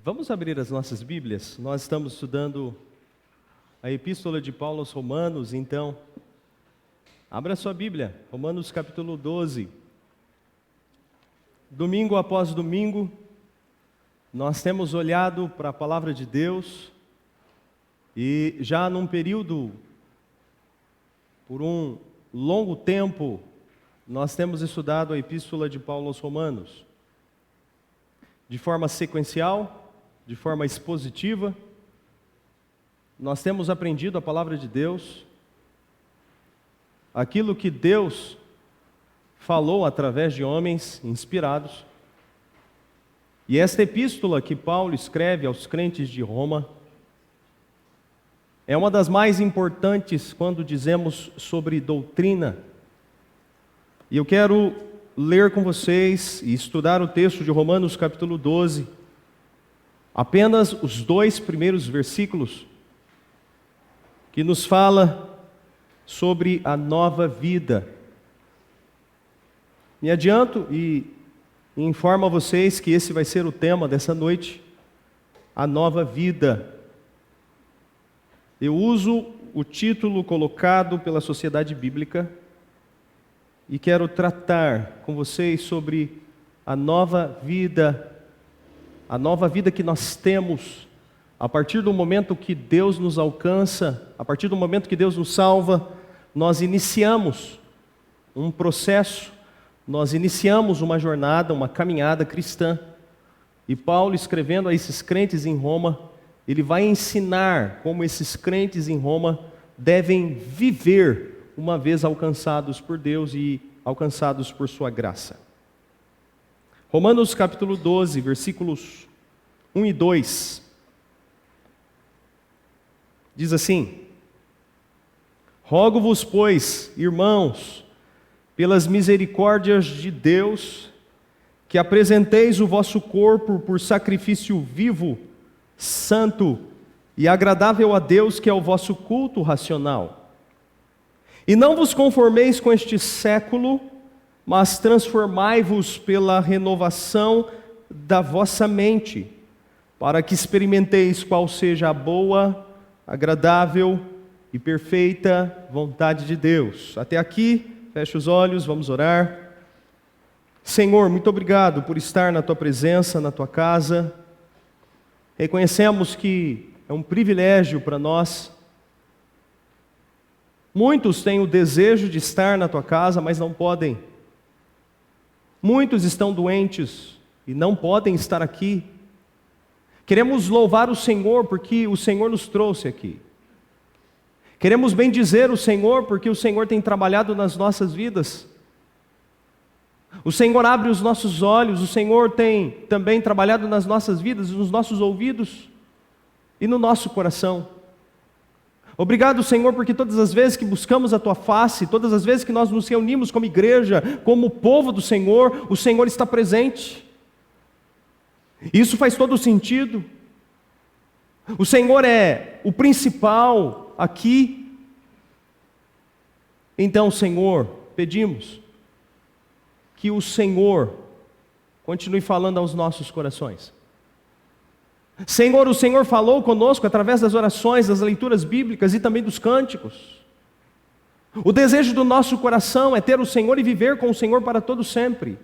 Vamos abrir as nossas Bíblias? Nós estamos estudando a Epístola de Paulo aos Romanos, então, abra sua Bíblia, Romanos capítulo 12. Domingo após domingo, nós temos olhado para a Palavra de Deus e já num período, por um longo tempo, nós temos estudado a Epístola de Paulo aos Romanos, de forma sequencial, de forma expositiva. Nós temos aprendido a palavra de Deus, aquilo que Deus falou através de homens inspirados. E esta epístola que Paulo escreve aos crentes de Roma é uma das mais importantes quando dizemos sobre doutrina. E eu quero ler com vocês e estudar o texto de Romanos capítulo 12, apenas os 2 primeiros versículos, que nos fala sobre a nova vida. Me adianto e informo a vocês que esse vai ser o tema dessa noite, a nova vida. Eu uso o título colocado pela Sociedade Bíblica e quero tratar com vocês sobre a nova vida que nós temos a partir do momento que Deus nos alcança, a partir do momento que Deus nos salva. Nós iniciamos um processo, nós iniciamos uma jornada, uma caminhada cristã. E Paulo, escrevendo a esses crentes em Roma, ele vai ensinar como esses crentes em Roma devem viver uma vez alcançados por Deus e alcançados por sua graça. Romanos capítulo 12, versículos 1 e 2, diz assim: Rogo-vos, pois, irmãos, pelas misericórdias de Deus, que apresenteis o vosso corpo por sacrifício vivo, santo e agradável a Deus, que é o vosso culto racional. E não vos conformeis com este século, mas transformai-vos pela renovação da vossa mente, para que experimenteis qual seja a boa, agradável e perfeita vontade de Deus. Até aqui, feche os olhos, vamos orar. Senhor, muito obrigado por estar na Tua presença, na Tua casa. Reconhecemos que é um privilégio para nós. Muitos têm o desejo de estar na Tua casa, mas não podem. Muitos estão doentes e não podem estar aqui. Queremos louvar o Senhor porque o Senhor nos trouxe aqui. Queremos bendizer o Senhor porque o Senhor tem trabalhado nas nossas vidas. O Senhor abre os nossos olhos, o Senhor tem também trabalhado nas nossas vidas, nos nossos ouvidos e no nosso coração. Obrigado, Senhor, porque todas as vezes que buscamos a Tua face, todas as vezes que nós nos reunimos como igreja, como povo do Senhor, o Senhor está presente. Isso faz todo sentido. O Senhor é o principal aqui. Então, Senhor, pedimos que o Senhor continue falando aos nossos corações. Senhor, o Senhor falou conosco através das orações, das leituras bíblicas e também dos cânticos. O desejo do nosso coração é ter o Senhor e viver com o Senhor para todo sempre.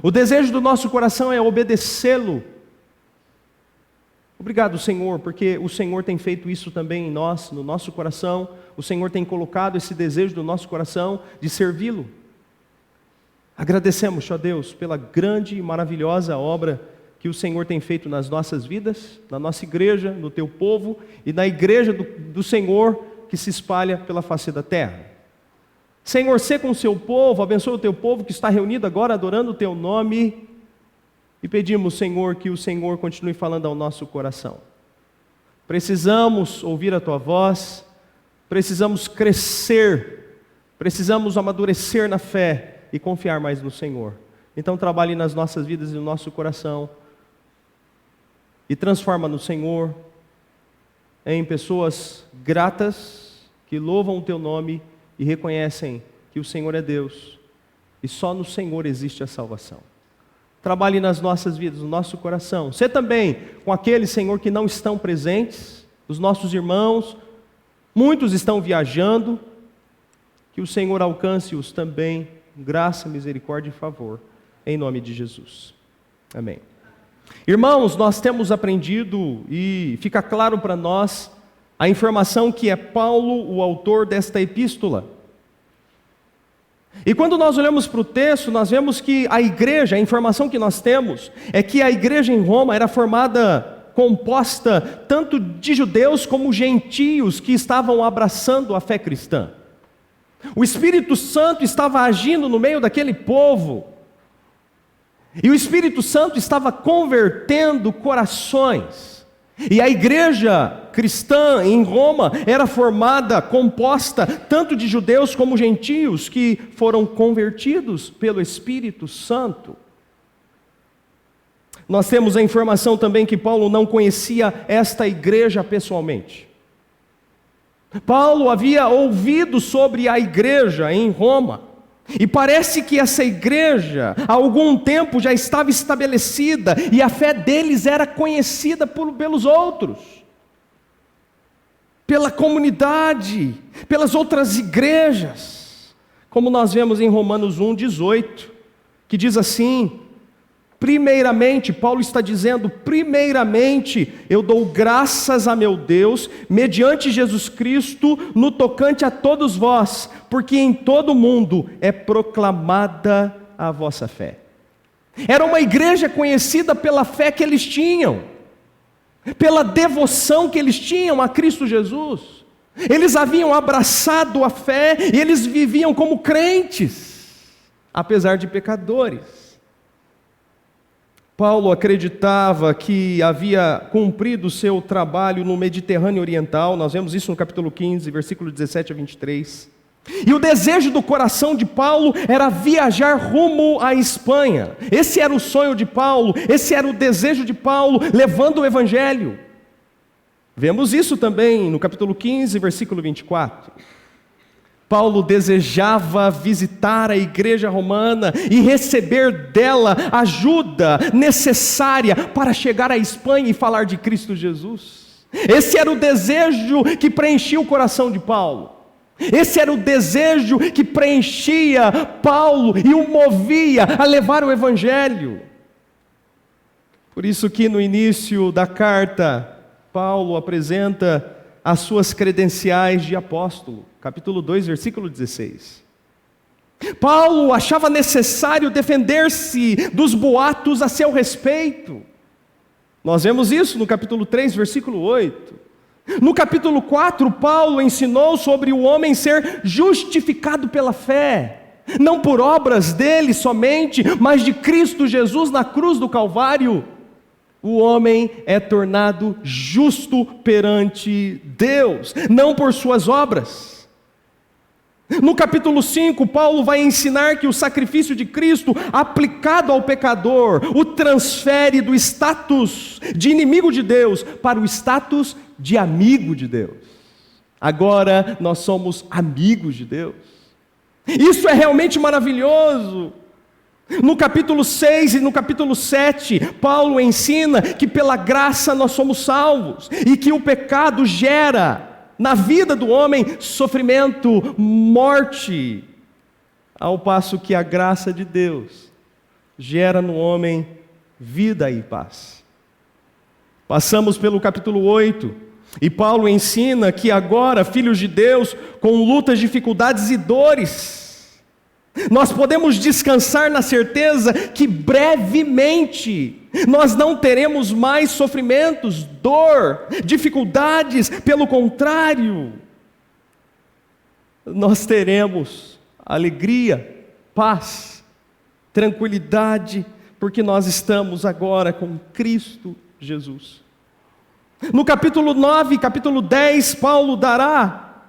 O desejo do nosso coração é obedecê-lo. Obrigado, Senhor, porque o Senhor tem feito isso também em nós, no nosso coração. O Senhor tem colocado esse desejo no nosso coração de servi-lo. Agradecemos, ó Deus, pela grande e maravilhosa obra que o Senhor tem feito nas nossas vidas, na nossa igreja, no Teu povo e na igreja do Senhor que se espalha pela face da terra. Senhor, sê com o Seu povo, abençoa o Teu povo que está reunido agora adorando o Teu nome. E pedimos, Senhor, que o Senhor continue falando ao nosso coração. Precisamos ouvir a Tua voz, precisamos crescer, precisamos amadurecer na fé e confiar mais no Senhor. Então trabalhe nas nossas vidas e no nosso coração e transforma no Senhor em pessoas gratas que louvam o Teu nome e reconhecem que o Senhor é Deus e só no Senhor existe a salvação. trabalhe nas nossas vidas, no nosso coração. Você também, com aqueles, Senhor, que não estão presentes, os nossos irmãos, muitos estão viajando, que o Senhor alcance-os também, graça, misericórdia e favor, em nome de Jesus. Amém. Irmãos, nós temos aprendido e fica claro para nós a informação que é Paulo, o autor desta epístola. E quando nós olhamos para o texto, nós vemos que a igreja, a informação que nós temos, é que a igreja em Roma era composta tanto de judeus como gentios que estavam abraçando a fé cristã. O Espírito Santo estava agindo no meio daquele povo, e o Espírito Santo estava convertendo corações. E a igreja cristã em Roma era composta tanto de judeus como gentios que foram convertidos pelo Espírito Santo. Nós temos a informação também que Paulo não conhecia esta igreja pessoalmente. Paulo havia ouvido sobre a igreja em Roma, e parece que essa igreja, há algum tempo, já estava estabelecida, e a fé deles era conhecida pelos outros, pela comunidade, pelas outras igrejas, como nós vemos em Romanos 1,18, que diz assim: primeiramente, Paulo está dizendo, primeiramente, eu dou graças a meu Deus, mediante Jesus Cristo, no tocante a todos vós, porque em todo o mundo é proclamada a vossa fé. Era uma igreja conhecida pela fé que eles tinham, pela devoção que eles tinham a Cristo Jesus. Eles haviam abraçado a fé e eles viviam como crentes, apesar de pecadores. Paulo acreditava que havia cumprido o seu trabalho no Mediterrâneo Oriental, nós vemos isso no capítulo 15, versículo 17 a 23. E o desejo do coração de Paulo era viajar rumo à Espanha. Esse era o sonho de Paulo, esse era o desejo de Paulo, levando o Evangelho. Vemos isso também no capítulo 15, versículo 24. Paulo desejava visitar a igreja romana e receber dela ajuda necessária para chegar à Espanha e falar de Cristo Jesus. Esse era o desejo que preenchia o coração de Paulo. Esse era o desejo que preenchia Paulo e o movia a levar o Evangelho. Por isso que no início da carta, Paulo apresenta as suas credenciais de apóstolo. Capítulo 2, versículo 16. Paulo achava necessário defender-se dos boatos a seu respeito. Nós vemos isso no capítulo 3, versículo 8. No capítulo 4, Paulo ensinou sobre o homem ser justificado pela fé, não por obras dele somente, mas de Cristo Jesus na cruz do Calvário. O homem é tornado justo perante Deus, não por suas obras. No capítulo 5, Paulo vai ensinar que o sacrifício de Cristo, aplicado ao pecador, o transfere do status de inimigo de Deus para o status de amigo de Deus. Agora nós somos amigos de Deus. Isso é realmente maravilhoso. No capítulo 6 e no capítulo 7, Paulo ensina que pela graça nós somos salvos e que o pecado gera na vida do homem sofrimento, morte, ao passo que a graça de Deus gera no homem vida e paz. Passamos pelo capítulo 8, e Paulo ensina que agora, filhos de Deus, com lutas, dificuldades e dores, nós podemos descansar na certeza que brevemente nós não teremos mais sofrimentos, dor, dificuldades, pelo contrário, nós teremos alegria, paz, tranquilidade, porque nós estamos agora com Cristo Jesus. No capítulo 9, capítulo 10, Paulo dará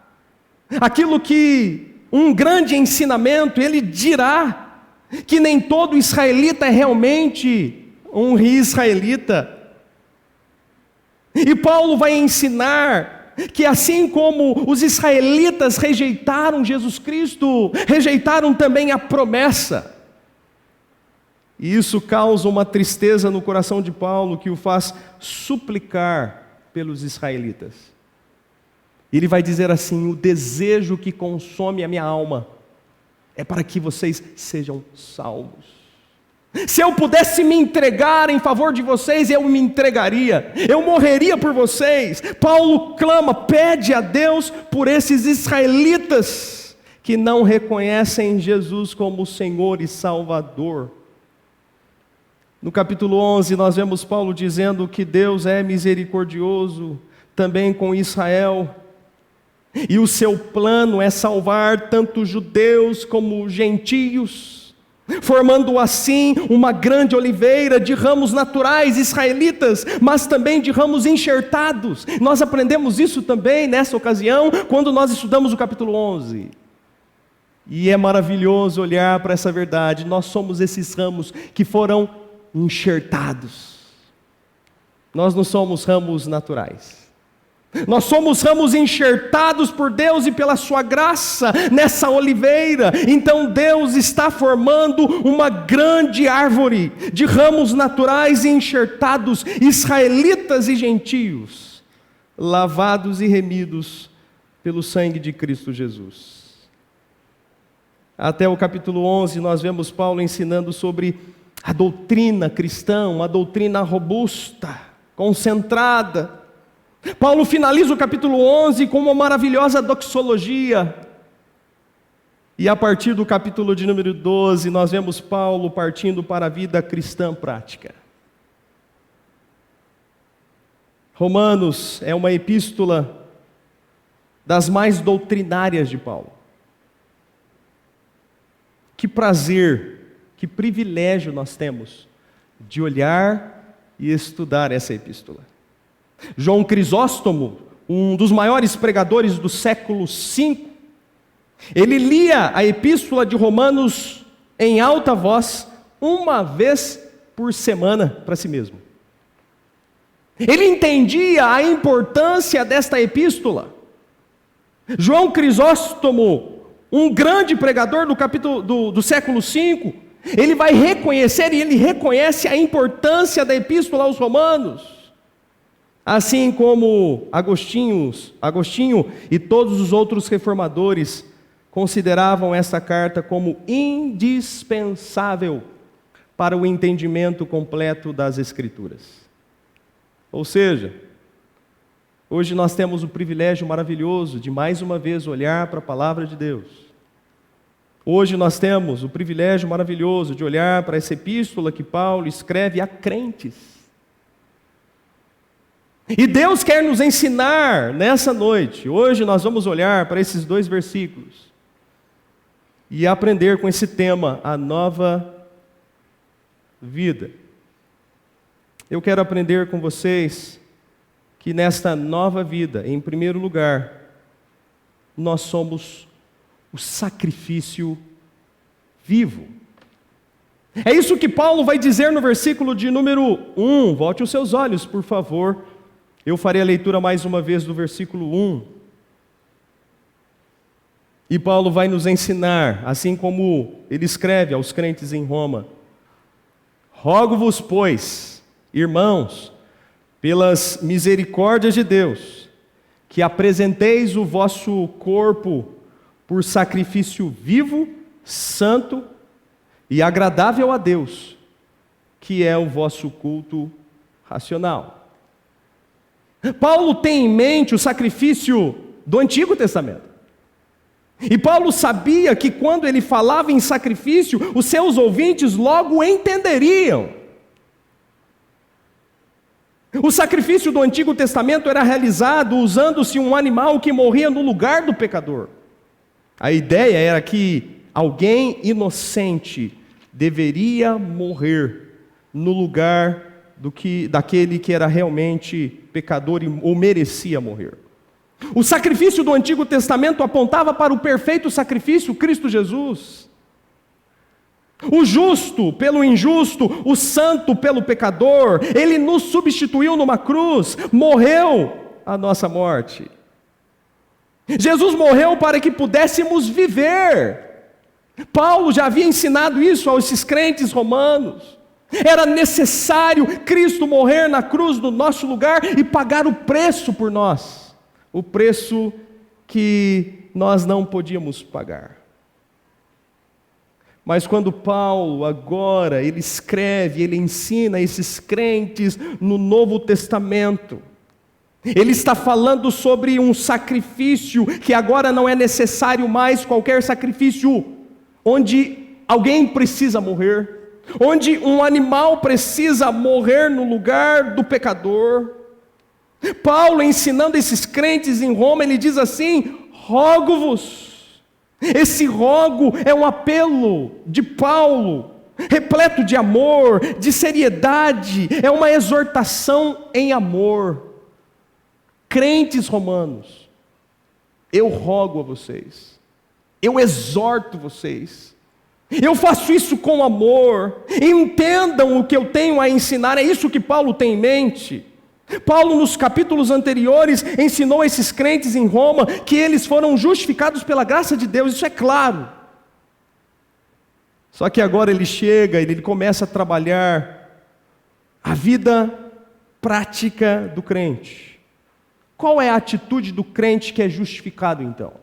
aquilo que um grande ensinamento. Ele dirá que nem todo israelita é realmente um israelita. E Paulo vai ensinar que assim como os israelitas rejeitaram Jesus Cristo, rejeitaram também a promessa. E isso causa uma tristeza no coração de Paulo que o faz suplicar pelos israelitas. Ele vai dizer assim: o desejo que consome a minha alma é para que vocês sejam salvos. Se eu pudesse me entregar em favor de vocês, eu me entregaria, eu morreria por vocês. Paulo clama, pede a Deus por esses israelitas que não reconhecem Jesus como Senhor e Salvador. No capítulo 11 nós vemos Paulo dizendo que Deus é misericordioso também com Israel, e o seu plano é salvar tanto judeus como gentios, formando assim uma grande oliveira de ramos naturais israelitas, mas também de ramos enxertados. Nós aprendemos isso também nessa ocasião, quando nós estudamos o capítulo 11. E é maravilhoso olhar para essa verdade. Nós somos esses ramos que foram enxertados. Nós não somos ramos naturais. Nós somos ramos enxertados por Deus e pela sua graça nessa oliveira. Então Deus está formando uma grande árvore de ramos naturais e enxertados, israelitas e gentios, lavados e remidos pelo sangue de Cristo Jesus. Até o capítulo 11 nós vemos Paulo ensinando sobre a doutrina cristã, uma doutrina robusta, concentrada. Paulo finaliza o capítulo 11 com uma maravilhosa doxologia. E a partir do capítulo de número 12, nós vemos Paulo partindo para a vida cristã prática. Romanos é uma epístola das mais doutrinárias de Paulo. Que prazer, que privilégio nós temos de olhar e estudar essa epístola. João Crisóstomo, um dos maiores pregadores do século V, ele lia a epístola de Romanos em alta voz, uma vez por semana para si mesmo. Ele entendia a importância desta epístola. João Crisóstomo, um grande pregador do século V, ele vai reconhecer e ele reconhece a importância da epístola aos Romanos. Assim como Agostinho e todos os outros reformadores consideravam esta carta como indispensável para o entendimento completo das Escrituras. Ou seja, hoje nós temos o privilégio maravilhoso de mais uma vez olhar para a palavra de Deus. Hoje nós temos o privilégio maravilhoso de olhar para essa epístola que Paulo escreve a crentes. E Deus quer nos ensinar nessa noite. Hoje nós vamos olhar para esses 2 versículos e aprender com esse tema, a nova vida. Eu quero aprender com vocês que nesta nova vida, em primeiro lugar, nós somos o sacrifício vivo. É isso que Paulo vai dizer no versículo de número 1. Volte os seus olhos, por favor. Eu farei a leitura mais uma vez do versículo 1. E Paulo vai nos ensinar, assim como ele escreve aos crentes em Roma: rogo-vos, pois, irmãos, pelas misericórdias de Deus, que apresenteis o vosso corpo por sacrifício vivo, santo e agradável a Deus, que é o vosso culto racional. Paulo tem em mente o sacrifício do Antigo Testamento. E Paulo sabia que quando ele falava em sacrifício, os seus ouvintes logo entenderiam. O sacrifício do Antigo Testamento era realizado usando-se um animal que morria no lugar do pecador. A ideia era que alguém inocente deveria morrer no lugar daquele que era realmente pecador ou merecia morrer. O sacrifício do Antigo Testamento apontava para o perfeito sacrifício, Cristo Jesus. O justo pelo injusto, o santo pelo pecador, ele nos substituiu numa cruz, morreu a nossa morte. Jesus morreu para que pudéssemos viver. Paulo já havia ensinado isso a esses crentes romanos. Era necessário Cristo morrer na cruz no nosso lugar e pagar o preço por nós, o preço que nós não podíamos pagar. Mas quando Paulo agora, ele escreve, ele ensina esses crentes no Novo Testamento, ele está falando sobre um sacrifício que agora não é necessário mais qualquer sacrifício, onde alguém precisa morrer, onde um animal precisa morrer no lugar do pecador. Paulo, ensinando esses crentes em Roma, ele diz assim: rogo-vos. Esse rogo é um apelo de Paulo, repleto de amor, de seriedade, é uma exortação em amor. Crentes romanos, eu rogo a vocês, eu exorto vocês, eu faço isso com amor, entendam o que eu tenho a ensinar, é isso que Paulo tem em mente. Paulo, nos capítulos anteriores, ensinou a esses crentes em Roma que eles foram justificados pela graça de Deus, isso é claro. Só que agora ele chega, ele começa a trabalhar a vida prática do crente. Qual é a atitude do crente que é justificado então?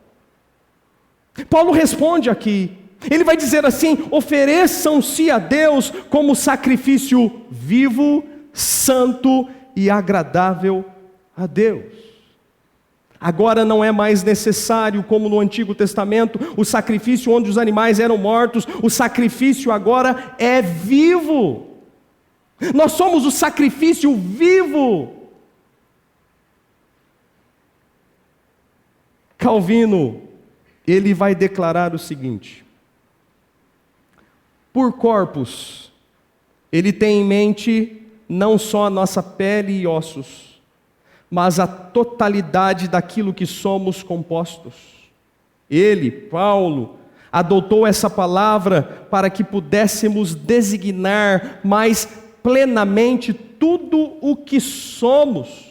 Paulo responde aqui, ele vai dizer assim: ofereçam-se a Deus como sacrifício vivo, santo e agradável a Deus. Agora não é mais necessário, como no Antigo Testamento, o sacrifício onde os animais eram mortos, o sacrifício agora é vivo. Nós somos o sacrifício vivo. Calvino, ele vai declarar o seguinte: por corpos, ele tem em mente não só a nossa pele e ossos, mas a totalidade daquilo que somos compostos. Ele, Paulo, adotou essa palavra para que pudéssemos designar mais plenamente tudo o que somos,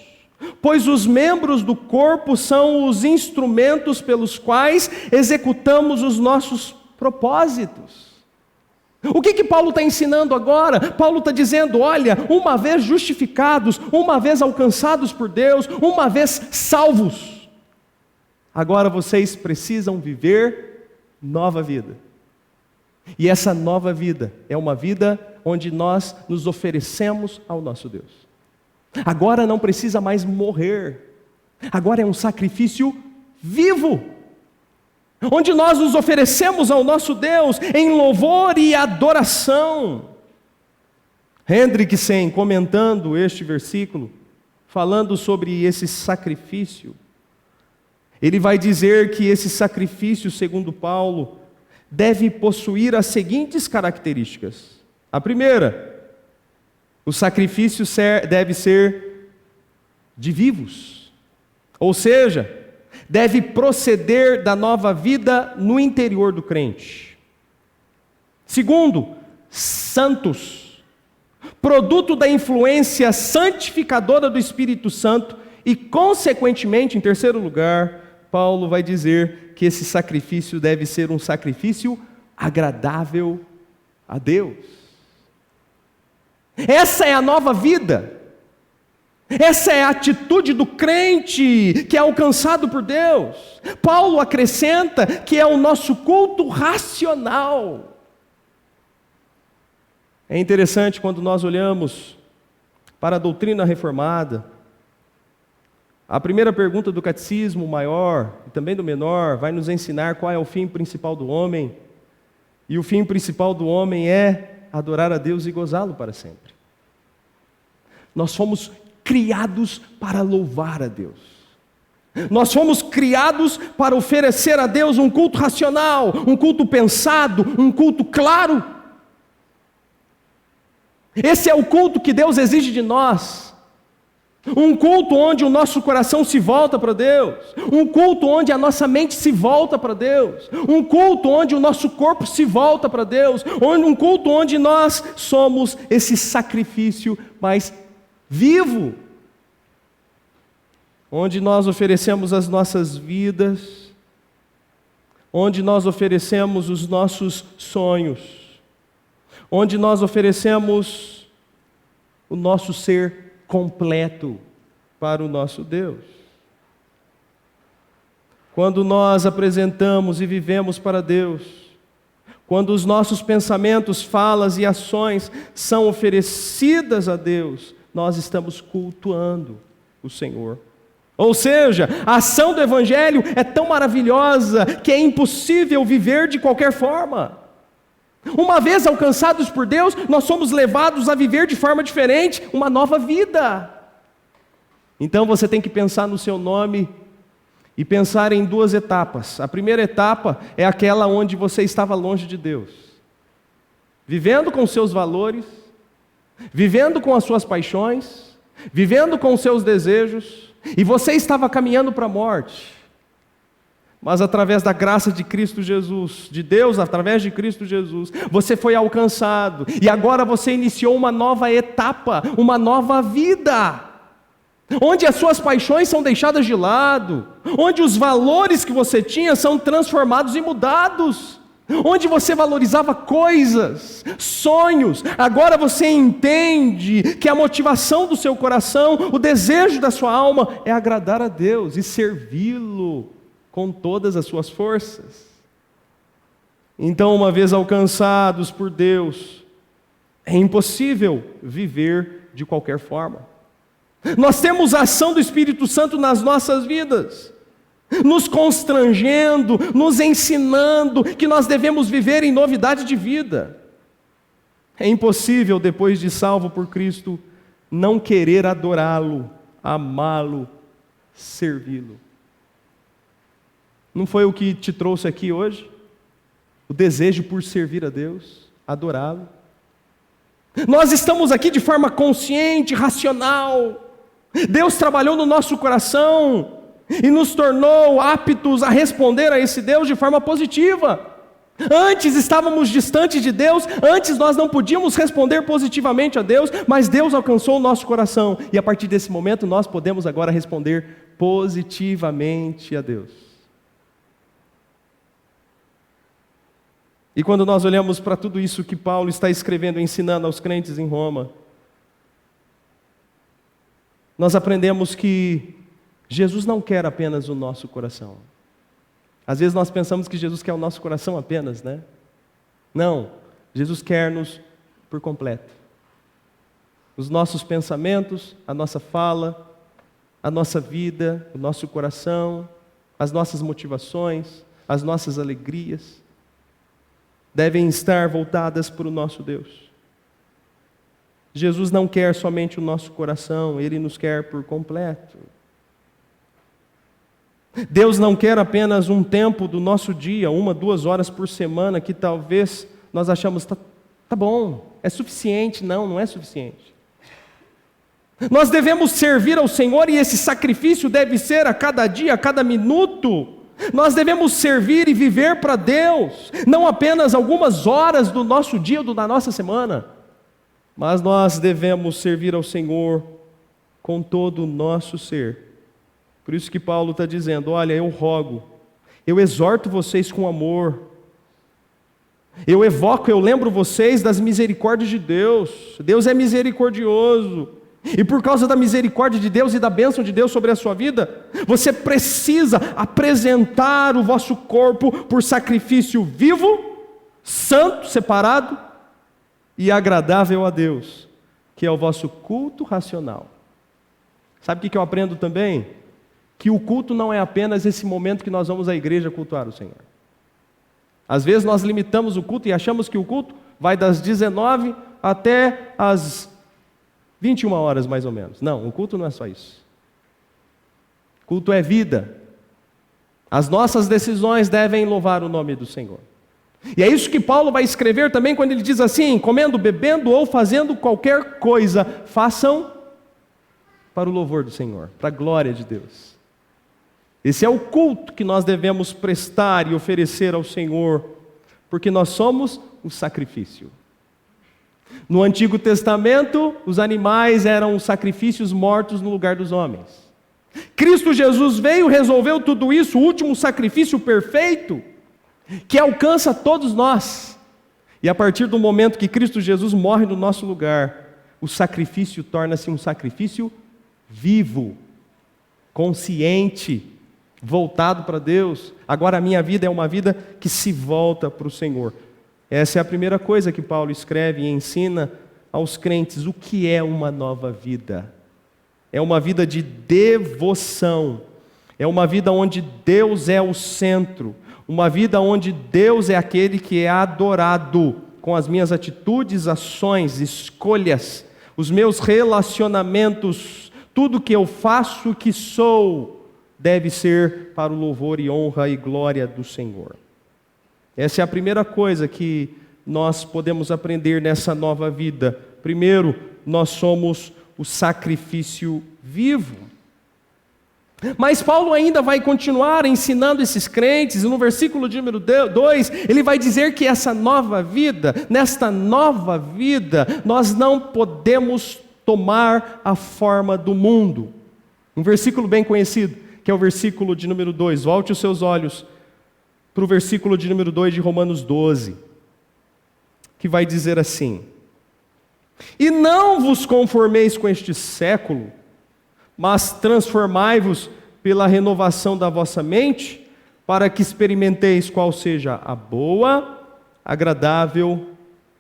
pois os membros do corpo são os instrumentos pelos quais executamos os nossos propósitos. O que Paulo está ensinando agora? Paulo está dizendo: olha, uma vez justificados, uma vez alcançados por Deus, uma vez salvos, agora vocês precisam viver nova vida. E essa nova vida é uma vida onde nós nos oferecemos ao nosso Deus. Agora não precisa mais morrer, agora é um sacrifício vivo, onde nós nos oferecemos ao nosso Deus em louvor e adoração. Hendrickson, comentando este versículo, falando sobre esse sacrifício, ele vai dizer que esse sacrifício, segundo Paulo, deve possuir as seguintes características. A primeira, o sacrifício deve ser de vivos, ou seja, deve proceder da nova vida no interior do crente. Segundo, santos, produto da influência santificadora do Espírito Santo. E consequentemente, em terceiro lugar, Paulo vai dizer que esse sacrifício deve ser um sacrifício agradável a Deus. Essa é a nova vida. Essa é a atitude do crente que é alcançado por Deus. Paulo acrescenta que é o nosso culto racional. É interessante quando nós olhamos para a doutrina reformada. A primeira pergunta do catecismo maior e também do menor vai nos ensinar qual é o fim principal do homem. E o fim principal do homem é adorar a Deus e gozá-lo para sempre. Nós fomos criados para louvar a Deus. Nós fomos criados para oferecer a Deus um culto racional, um culto pensado, um culto claro. Esse é o culto que Deus exige de nós. Um culto onde o nosso coração se volta para Deus. Um culto onde a nossa mente se volta para Deus. Um culto onde o nosso corpo se volta para Deus. Um culto onde nós somos esse sacrifício mais vivo, onde nós oferecemos as nossas vidas, onde nós oferecemos os nossos sonhos, onde nós oferecemos o nosso ser completo para o nosso Deus. Quando nós apresentamos e vivemos para Deus, quando os nossos pensamentos, falas e ações são oferecidas a Deus, nós estamos cultuando o Senhor. Ou seja, a ação do Evangelho é tão maravilhosa que é impossível viver de qualquer forma. Uma vez alcançados por Deus, nós somos levados a viver de forma diferente, uma nova vida. Então você tem que pensar no seu nome e pensar em duas etapas. A primeira etapa é aquela onde você estava longe de Deus, vivendo com seus valores, vivendo com as suas paixões, vivendo com os seus desejos, e você estava caminhando para a morte. Mas através da graça de Cristo Jesus, de Deus, através de Cristo Jesus, você foi alcançado, e agora você iniciou uma nova etapa, uma nova vida, onde as suas paixões são deixadas de lado, onde os valores que você tinha são transformados e mudados, onde você valorizava coisas, sonhos, agora você entende que a motivação do seu coração, o desejo da sua alma é agradar a Deus e servi-lo com todas as suas forças. Então, uma vez alcançados por Deus, é impossível viver de qualquer forma. Nós temos a ação do Espírito Santo nas nossas vidas, nos constrangendo, nos ensinando que nós devemos viver em novidade de vida. É impossível, depois de salvo por Cristo, não querer adorá-lo, amá-lo, servi-lo. Não foi o que te trouxe aqui hoje? O desejo por servir a Deus, adorá-lo. Nós estamos aqui de forma consciente, racional. Deus trabalhou no nosso coração e nos tornou aptos a responder a esse Deus de forma positiva. Antes estávamos distantes de Deus, antes nós não podíamos responder positivamente a Deus, mas Deus alcançou o nosso coração, e a partir desse momento nós podemos agora responder positivamente a Deus. E quando nós olhamos para tudo isso que Paulo está escrevendo, ensinando aos crentes em Roma, nós aprendemos que Jesus não quer apenas o nosso coração. Às vezes nós pensamos que Jesus quer o nosso coração apenas, né? Não, Jesus quer-nos por completo. Os nossos pensamentos, a nossa fala, a nossa vida, o nosso coração, as nossas motivações, as nossas alegrias, devem estar voltadas para o nosso Deus. Jesus não quer somente o nosso coração, Ele nos quer por completo. Deus não quer apenas um tempo do nosso dia, 1, 2 horas por semana, que talvez nós achamos, tá bom, é suficiente. Não, não é suficiente. Nós devemos servir ao Senhor e esse sacrifício deve ser a cada dia, a cada minuto. Nós devemos servir e viver para Deus, não apenas algumas horas do nosso dia ou da nossa semana, mas nós devemos servir ao Senhor com todo o nosso ser. Por isso que Paulo está dizendo, olha, eu rogo, eu exorto vocês com amor, eu evoco, eu lembro vocês das misericórdias de Deus. Deus é misericordioso, e por causa da misericórdia de Deus e da bênção de Deus sobre a sua vida, você precisa apresentar o vosso corpo por sacrifício vivo, santo, separado e agradável a Deus, que é o vosso culto racional. Sabe o que eu aprendo também? Que o culto não é apenas esse momento que nós vamos à igreja cultuar o Senhor. Às vezes nós limitamos o culto e achamos que o culto vai das 19 até as 21 horas mais ou menos. Não, o culto não é só isso. Culto é vida. As nossas decisões devem louvar o nome do Senhor. E é isso que Paulo vai escrever também quando ele diz assim, comendo, bebendo ou fazendo qualquer coisa, façam para o louvor do Senhor, para a glória de Deus. Esse é o culto que nós devemos prestar e oferecer ao Senhor, porque nós somos o sacrifício. No Antigo Testamento, os animais eram sacrifícios mortos no lugar dos homens. Cristo Jesus veio, resolveu tudo isso, o último sacrifício perfeito, que alcança todos nós. E a partir do momento que Cristo Jesus morre no nosso lugar, o sacrifício torna-se um sacrifício vivo, consciente, voltado para Deus. Agora a minha vida é uma vida que se volta para o Senhor. Essa é a primeira coisa que Paulo escreve e ensina aos crentes. O que é uma nova vida? É uma vida de devoção. É uma vida onde Deus é o centro. Uma vida onde Deus é aquele que é adorado com as minhas atitudes, ações, escolhas, os meus relacionamentos, tudo que eu faço, que sou, deve ser para o louvor e honra e glória do Senhor. Essa é a primeira coisa que nós podemos aprender nessa nova vida. Primeiro, nós somos o sacrifício vivo. Mas Paulo ainda vai continuar ensinando esses crentes, e no versículo de número 2, ele vai dizer que essa nova vida, nesta nova vida, nós não podemos tomar a forma do mundo. Um versículo bem conhecido, que é o versículo de número 2. Volte os seus olhos para o versículo de número 2 de Romanos 12, que vai dizer assim: E não vos conformeis com este século, mas transformai-vos pela renovação da vossa mente, para que experimenteis qual seja a boa, agradável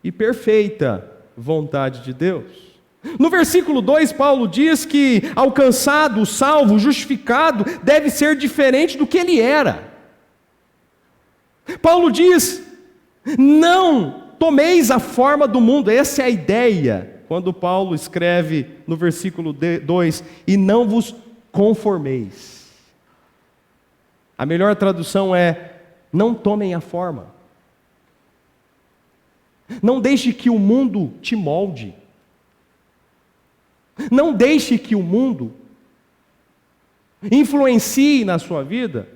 e perfeita vontade de Deus. No versículo 2, Paulo diz que alcançado, salvo, justificado, deve ser diferente do que ele era. Paulo diz: não tomeis a forma do mundo. Essa é a ideia. Quando Paulo escreve no versículo 2, e não vos conformeis. A melhor tradução é: não tomem a forma. Não deixe que o mundo te molde. Não deixe que o mundo influencie na sua vida,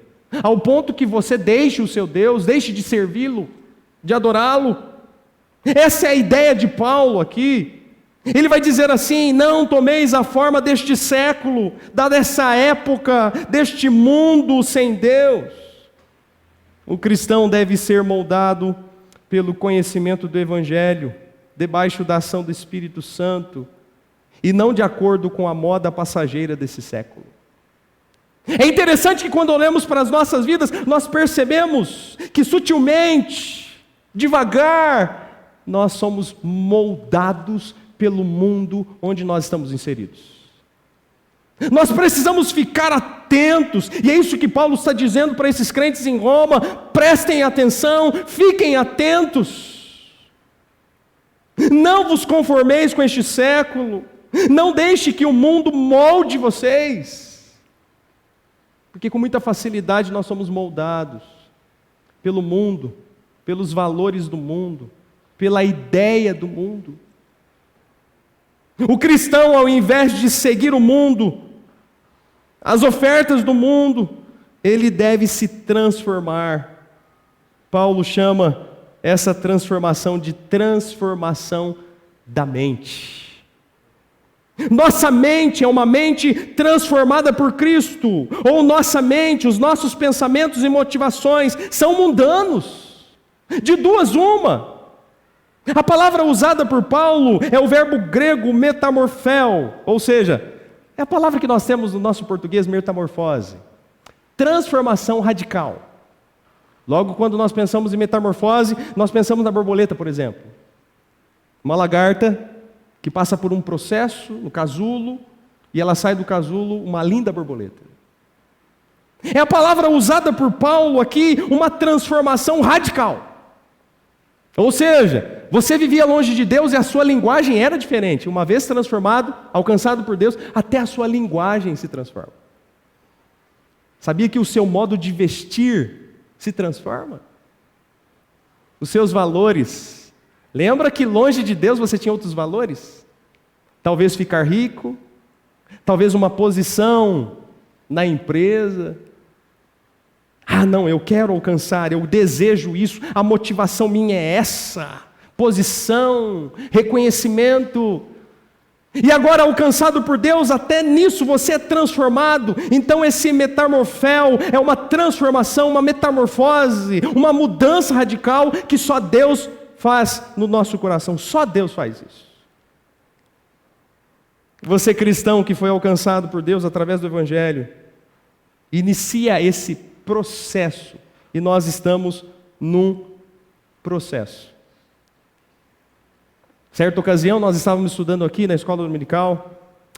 ao ponto que você deixe o seu Deus, deixe de servi-lo, de adorá-lo. Essa é a ideia de Paulo aqui. Ele vai dizer assim: não tomeis a forma deste século, dessa época, deste mundo sem Deus. O cristão deve ser moldado pelo conhecimento do Evangelho, debaixo da ação do Espírito Santo, e não de acordo com a moda passageira desse século. É interessante que quando olhamos para as nossas vidas, nós percebemos que sutilmente, devagar, nós somos moldados pelo mundo onde nós estamos inseridos. Nós precisamos ficar atentos, e é isso que Paulo está dizendo para esses crentes em Roma: prestem atenção, fiquem atentos. Não vos conformeis com este século, não deixe que o mundo molde vocês, porque com muita facilidade nós somos moldados pelo mundo, pelos valores do mundo, pela ideia do mundo. O cristão, ao invés de seguir o mundo, as ofertas do mundo, ele deve se transformar. Paulo chama essa transformação de transformação da mente. Nossa mente é uma mente transformada por Cristo, ou nossa mente, os nossos pensamentos e motivações são mundanos. De duas, uma. A palavra usada por Paulo é o verbo grego metamorfel, ou seja, é a palavra que nós temos no nosso português, metamorfose. Transformação radical. Logo, quando nós pensamos em metamorfose, nós pensamos na borboleta, por exemplo. Uma lagarta que passa por um processo no casulo, e ela sai do casulo uma linda borboleta. É a palavra usada por Paulo aqui, uma transformação radical. Ou seja, você vivia longe de Deus e a sua linguagem era diferente. Uma vez transformado, alcançado por Deus, até a sua linguagem se transforma. Sabia que o seu modo de vestir se transforma? Os seus valores. Lembra que longe de Deus você tinha outros valores? Talvez ficar rico, talvez uma posição na empresa. Ah, não, eu quero alcançar, eu desejo isso, a motivação minha é essa. Posição, reconhecimento. E agora, alcançado por Deus, até nisso você é transformado. Então esse metamorfel é uma transformação, uma metamorfose, uma mudança radical que só Deus faz no nosso coração. Só Deus faz isso. Você cristão que foi alcançado por Deus através do Evangelho, inicia esse processo. E nós estamos num processo. Certa ocasião, nós estávamos estudando aqui na escola dominical,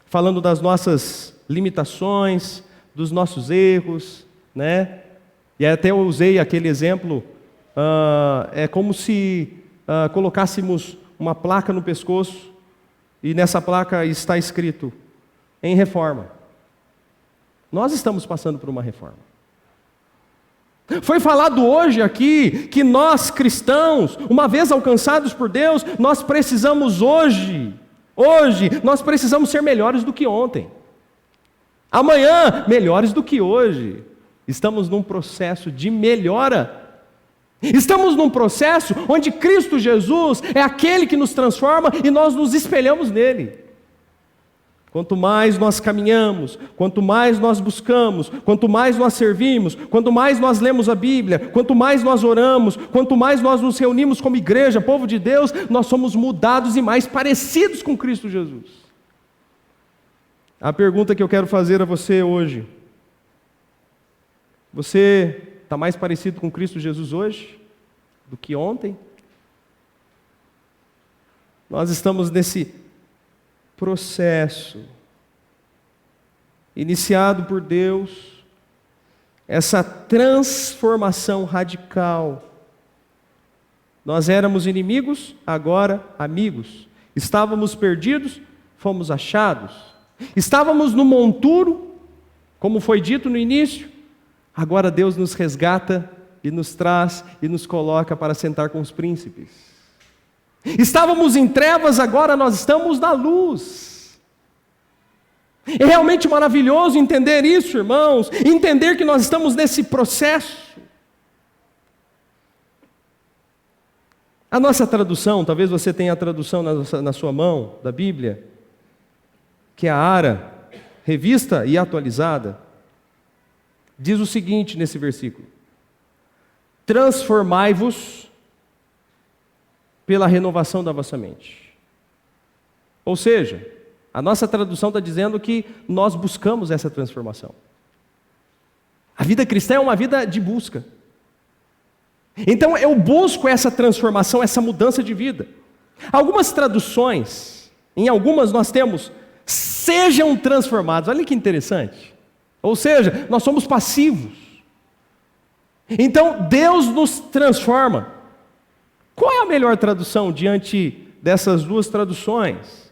falando das nossas limitações, dos nossos erros, né? E até eu usei aquele exemplo, é como se colocássemos uma placa no pescoço, e nessa placa está escrito, em reforma. Nós estamos passando por uma reforma. Foi falado hoje aqui que nós cristãos, uma vez alcançados por Deus, nós precisamos hoje, nós precisamos ser melhores do que ontem. Amanhã, melhores do que hoje. Estamos num processo de melhora. Estamos num processo onde Cristo Jesus é aquele que nos transforma e nós nos espelhamos nele. Quanto mais nós caminhamos, quanto mais nós buscamos, quanto mais nós servimos, quanto mais nós lemos a Bíblia, quanto mais nós oramos, quanto mais nós nos reunimos como igreja, povo de Deus, nós somos mudados e mais parecidos com Cristo Jesus. A pergunta que eu quero fazer a você hoje: você está mais parecido com Cristo Jesus hoje do que ontem? Nós estamos nesse processo iniciado por Deus, essa transformação radical. Nós éramos inimigos, agora amigos. Estávamos perdidos, fomos achados. Estávamos no monturo, como foi dito no início, agora Deus nos resgata e nos traz e nos coloca para sentar com os príncipes. Estávamos em trevas, agora nós estamos na luz. É realmente maravilhoso entender isso, irmãos, entender que nós estamos nesse processo. A nossa tradução, talvez você tenha a tradução na sua mão, da Bíblia, que é a ARA, revista e atualizada, diz o seguinte nesse versículo: transformai-vos pela renovação da vossa mente. Ou seja, a nossa tradução está dizendo que nós buscamos essa transformação. A vida cristã é uma vida de busca. Então eu busco essa transformação, essa mudança de vida. Algumas traduções, em algumas nós temos, sejam transformados. Olha que interessante. Ou seja, nós somos passivos. Então Deus nos transforma. Qual é a melhor tradução diante dessas duas traduções?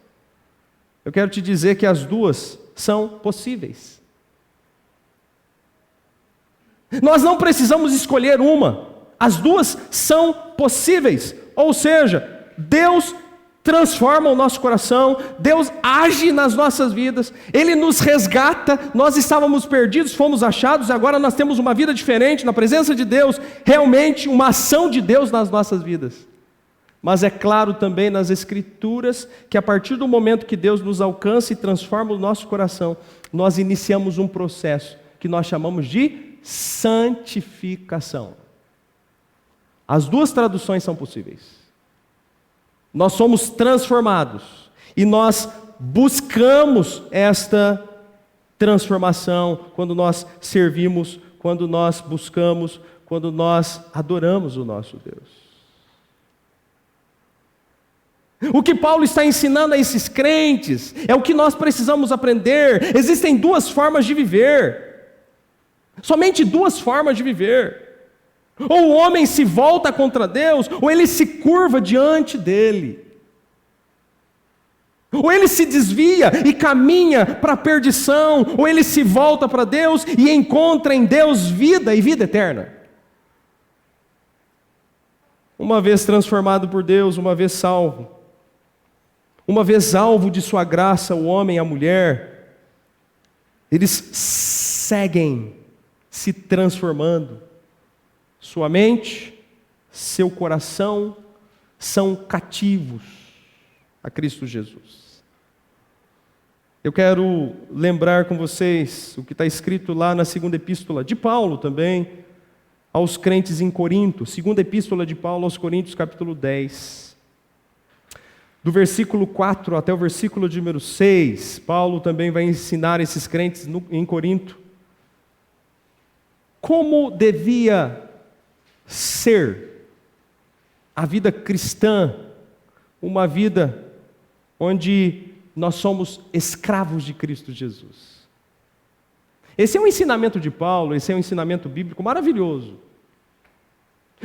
Eu quero te dizer que as duas são possíveis. Nós não precisamos escolher uma. As duas são possíveis. Ou seja, Deus transforma o nosso coração, Deus age nas nossas vidas, Ele nos resgata. Nós estávamos perdidos, fomos achados, e agora nós temos uma vida diferente, na presença de Deus, realmente uma ação de Deus nas nossas vidas. Mas é claro também nas Escrituras, que a partir do momento que Deus nos alcança e transforma o nosso coração, nós iniciamos um processo que nós chamamos de santificação. As duas traduções são possíveis. Nós somos transformados e nós buscamos esta transformação quando nós servimos, quando nós buscamos, quando nós adoramos o nosso Deus. O que Paulo está ensinando a esses crentes é o que nós precisamos aprender. Existem duas formas de viver, somente duas formas de viver. Ou o homem se volta contra Deus, ou ele se curva diante dele. Ou ele se desvia e caminha para a perdição, ou ele se volta para Deus e encontra em Deus vida e vida eterna. Uma vez transformado por Deus, uma vez salvo, uma vez alvo de sua graça, o homem e a mulher, eles seguem se transformando. Sua mente, seu coração são cativos a Cristo Jesus. Eu quero lembrar com vocês o que está escrito lá na segunda epístola de Paulo também, aos crentes em Corinto. Segunda epístola de Paulo aos Coríntios, capítulo 10. Do versículo 4 até o versículo de número 6, Paulo também vai ensinar esses crentes em Corinto como devia ser a vida cristã, uma vida onde nós somos escravos de Cristo Jesus. Esse é um ensinamento de Paulo, esse é um ensinamento bíblico maravilhoso.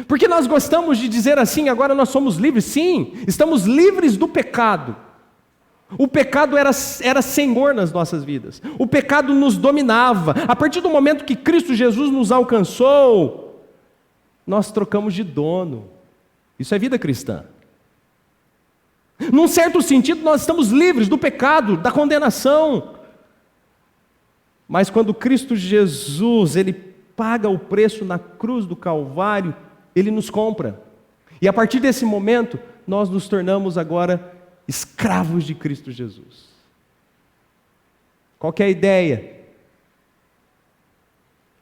Porque nós gostamos de dizer assim, agora nós somos livres. Sim, estamos livres do pecado. O pecado era senhor nas nossas vidas. O pecado nos dominava. A partir do momento que Cristo Jesus nos alcançou, nós trocamos de dono. Isso é vida cristã. Num certo sentido, nós estamos livres do pecado, da condenação. Mas quando Cristo Jesus, Ele paga o preço na cruz do Calvário, Ele nos compra. E a partir desse momento, nós nos tornamos agora escravos de Cristo Jesus. Qual que é a ideia?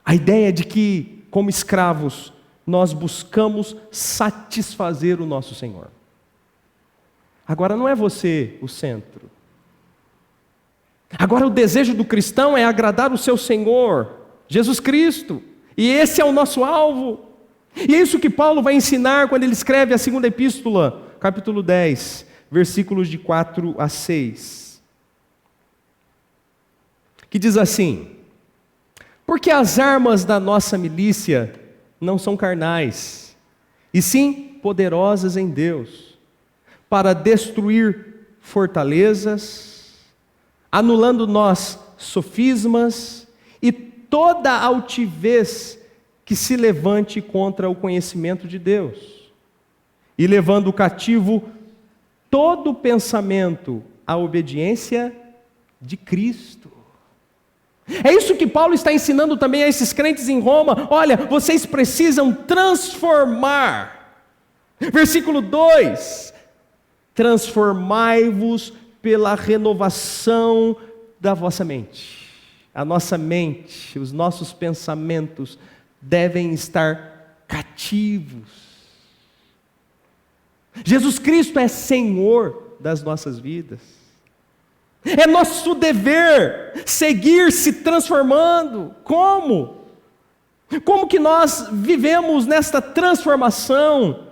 A ideia de que, como escravos, nós buscamos satisfazer o nosso Senhor. Agora não é você o centro. Agora o desejo do cristão é agradar o seu Senhor, Jesus Cristo. E esse é o nosso alvo. E é isso que Paulo vai ensinar quando ele escreve a segunda epístola, capítulo 10, versículos de 4 a 6. Que diz assim: porque as armas da nossa milícia não são carnais, e sim poderosas em Deus, para destruir fortalezas, anulando nós sofismas e toda altivez que se levante contra o conhecimento de Deus, e levando cativo todo pensamento à obediência de Cristo. É isso que Paulo está ensinando também a esses crentes em Roma. Olha, vocês precisam transformar. Versículo 2: transformai-vos pela renovação da vossa mente. A nossa mente, os nossos pensamentos devem estar cativos. Jesus Cristo é Senhor das nossas vidas. É nosso dever seguir se transformando. Como? Como que nós vivemos nesta transformação?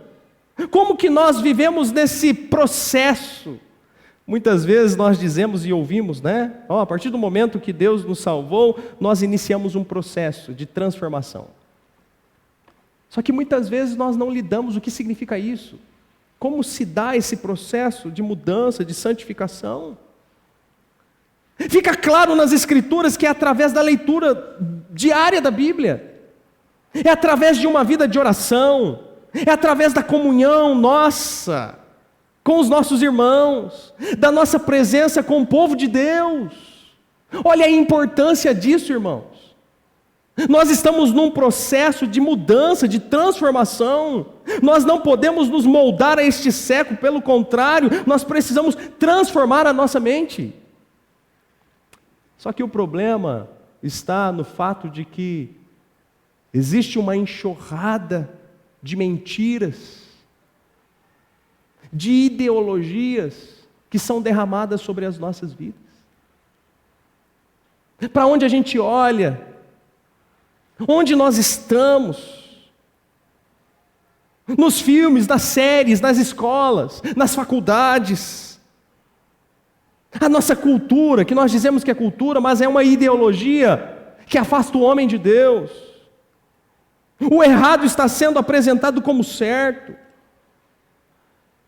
Como que nós vivemos nesse processo? Muitas vezes nós dizemos e ouvimos, né? A partir do momento que Deus nos salvou, nós iniciamos um processo de transformação. Só que muitas vezes nós não lidamos o que significa isso. Como se dá esse processo de mudança, de santificação? Fica claro nas Escrituras que é através da leitura diária da Bíblia, é através de uma vida de oração, é através da comunhão nossa com os nossos irmãos, da nossa presença com o povo de Deus. Olha a importância disso, irmãos. Nós estamos num processo de mudança, de transformação. Nós não podemos nos moldar a este século, pelo contrário, nós precisamos transformar a nossa mente. Só que o problema está no fato de que existe uma enxurrada de mentiras, de ideologias que são derramadas sobre as nossas vidas. Para onde a gente olha, onde nós estamos, nos filmes, nas séries, nas escolas, nas faculdades, a nossa cultura, que nós dizemos que é cultura, mas é uma ideologia que afasta o homem de Deus. O errado está sendo apresentado como certo.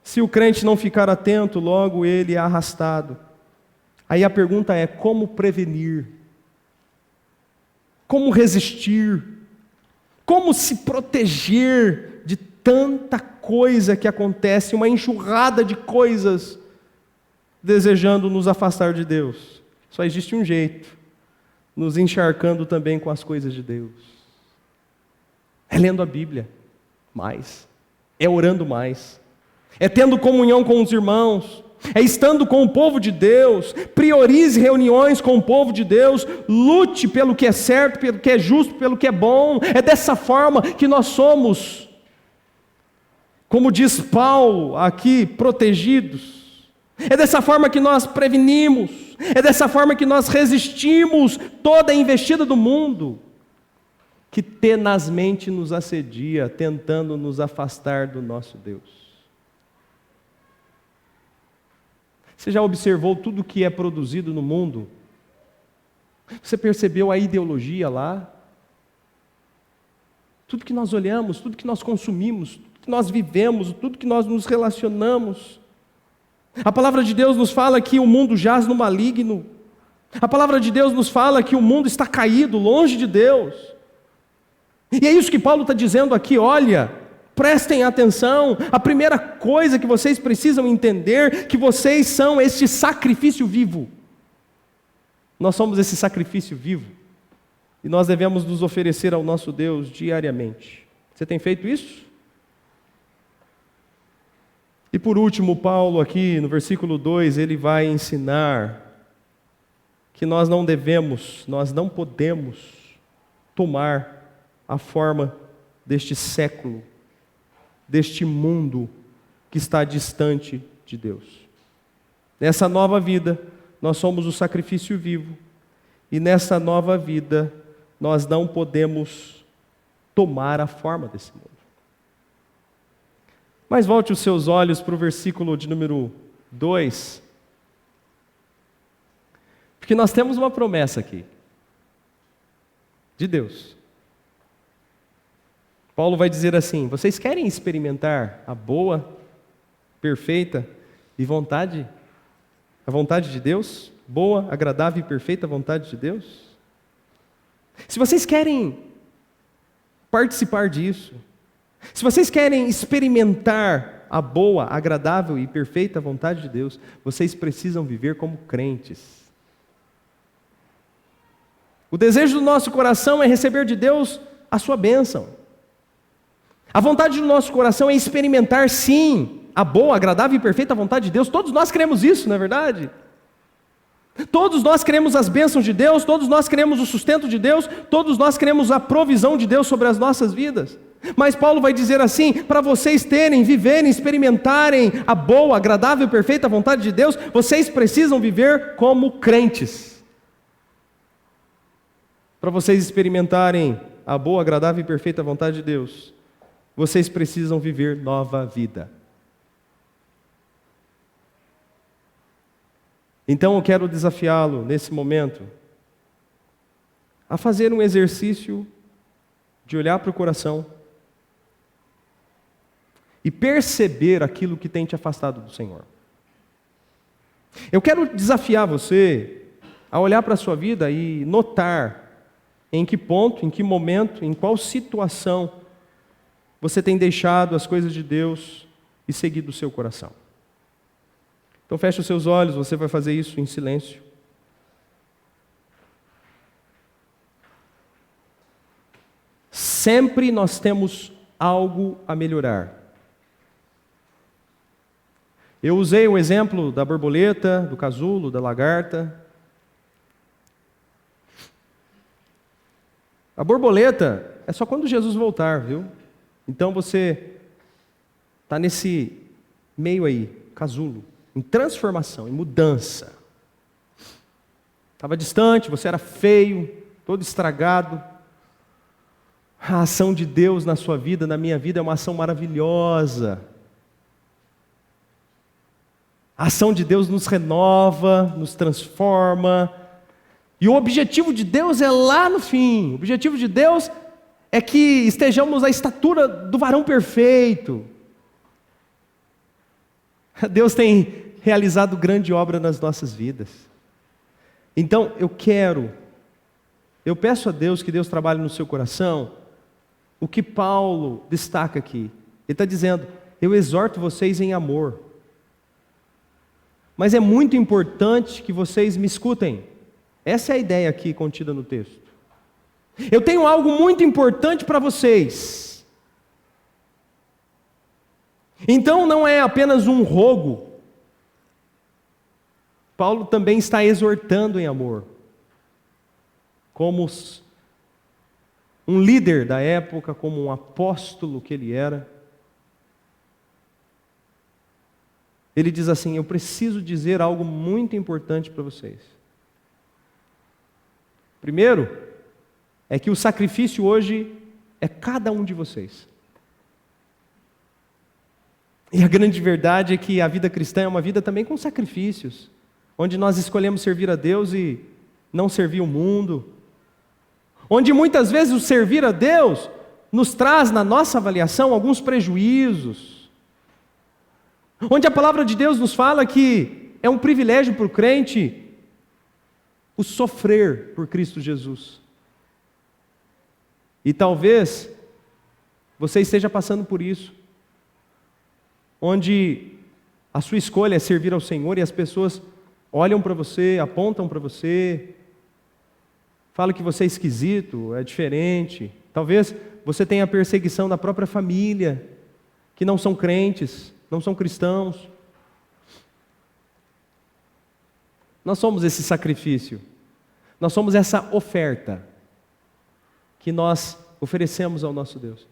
Se o crente não ficar atento, logo ele é arrastado. Aí a pergunta é: como prevenir? Como resistir? Como se proteger de tanta coisa que acontece, uma enxurrada de coisas desejando nos afastar de Deus? Só existe um jeito: nos encharcando também com as coisas de Deus. É lendo a Bíblia mais, é orando mais, é tendo comunhão com os irmãos, é estando com o povo de Deus. Priorize reuniões com o povo de Deus, lute pelo que é certo, pelo que é justo, pelo que é bom. É dessa forma que nós somos, como diz Paulo aqui, protegidos. É dessa forma que nós prevenimos, é dessa forma que nós resistimos toda a investida do mundo, que tenazmente nos assedia, tentando nos afastar do nosso Deus. Você já observou tudo que é produzido no mundo? Você percebeu a ideologia lá? Tudo que nós olhamos, tudo que nós consumimos, tudo que nós vivemos, tudo que nós nos relacionamos. A palavra de Deus nos fala que o mundo jaz no maligno. A palavra de Deus nos fala que o mundo está caído, longe de Deus. E é isso que Paulo está dizendo aqui, olha, prestem atenção. A primeira coisa que vocês precisam entender, que vocês são este sacrifício vivo. Nós somos esse sacrifício vivo. E nós devemos nos oferecer ao nosso Deus diariamente. Você tem feito isso? E por último, Paulo aqui no versículo 2, ele vai ensinar que nós não devemos, nós não podemos tomar a forma deste século, deste mundo que está distante de Deus. Nessa nova vida, nós somos o sacrifício vivo, e nessa nova vida, nós não podemos tomar a forma desse mundo. Mas volte os seus olhos para o versículo de número 2, porque nós temos uma promessa aqui, de Deus. Paulo vai dizer assim: vocês querem experimentar a boa, perfeita e a vontade de Deus? Boa, agradável e perfeita vontade de Deus? Se vocês querem participar disso, se vocês querem experimentar a boa, agradável e perfeita vontade de Deus, vocês precisam viver como crentes. O desejo do nosso coração é receber de Deus a sua bênção. A vontade do nosso coração é experimentar, sim, a boa, agradável e perfeita vontade de Deus. Todos nós queremos isso, não é verdade? Todos nós queremos as bênçãos de Deus, todos nós queremos o sustento de Deus, todos nós queremos a provisão de Deus sobre as nossas vidas. Mas Paulo vai dizer assim: para vocês viverem, experimentarem a boa, agradável e perfeita vontade de Deus, vocês precisam viver como crentes. Para vocês experimentarem a boa, agradável e perfeita vontade de Deus, vocês precisam viver nova vida. Então eu quero desafiá-lo nesse momento a fazer um exercício de olhar para o coração e perceber aquilo que tem te afastado do Senhor. Eu quero desafiar você a olhar para a sua vida e notar em que ponto, em que momento, em qual situação você tem deixado as coisas de Deus e seguido o seu coração. Então feche os seus olhos, você vai fazer isso em silêncio. Sempre nós temos algo a melhorar. Eu usei o exemplo da borboleta, do casulo, da lagarta. A borboleta é só quando Jesus voltar, viu? Então você está nesse meio aí, casulo, em transformação, em mudança. Estava distante, você era feio, todo estragado. A ação de Deus na sua vida, na minha vida, é uma ação maravilhosa. A ação de Deus nos renova, nos transforma. E o objetivo de Deus é lá no fim. O objetivo de Deus é que estejamos à estatura do varão perfeito. Deus tem realizado grande obra nas nossas vidas. Então eu peço a Deus que Deus trabalhe no seu coração o que Paulo destaca aqui. Ele está dizendo: eu exorto vocês em amor. Mas é muito importante que vocês me escutem. Essa é a ideia aqui contida no texto. Eu tenho algo muito importante para vocês. Então não é apenas um rogo. Paulo também está exortando em amor. Como um líder da época, como um apóstolo que ele era. Ele diz assim: eu preciso dizer algo muito importante para vocês. Primeiro, é que o sacrifício hoje é cada um de vocês. E a grande verdade é que a vida cristã é uma vida também com sacrifícios, onde nós escolhemos servir a Deus e não servir o mundo, onde muitas vezes o servir a Deus nos traz na nossa avaliação alguns prejuízos, onde a palavra de Deus nos fala que é um privilégio para o crente o sofrer por Cristo Jesus. E talvez você esteja passando por isso, onde a sua escolha é servir ao Senhor e as pessoas olham para você, apontam para você, falam que você é esquisito, é diferente. Talvez você tenha a perseguição da própria família, que não são crentes, não são cristãos. Nós somos esse sacrifício, nós somos essa oferta que nós oferecemos ao nosso Deus.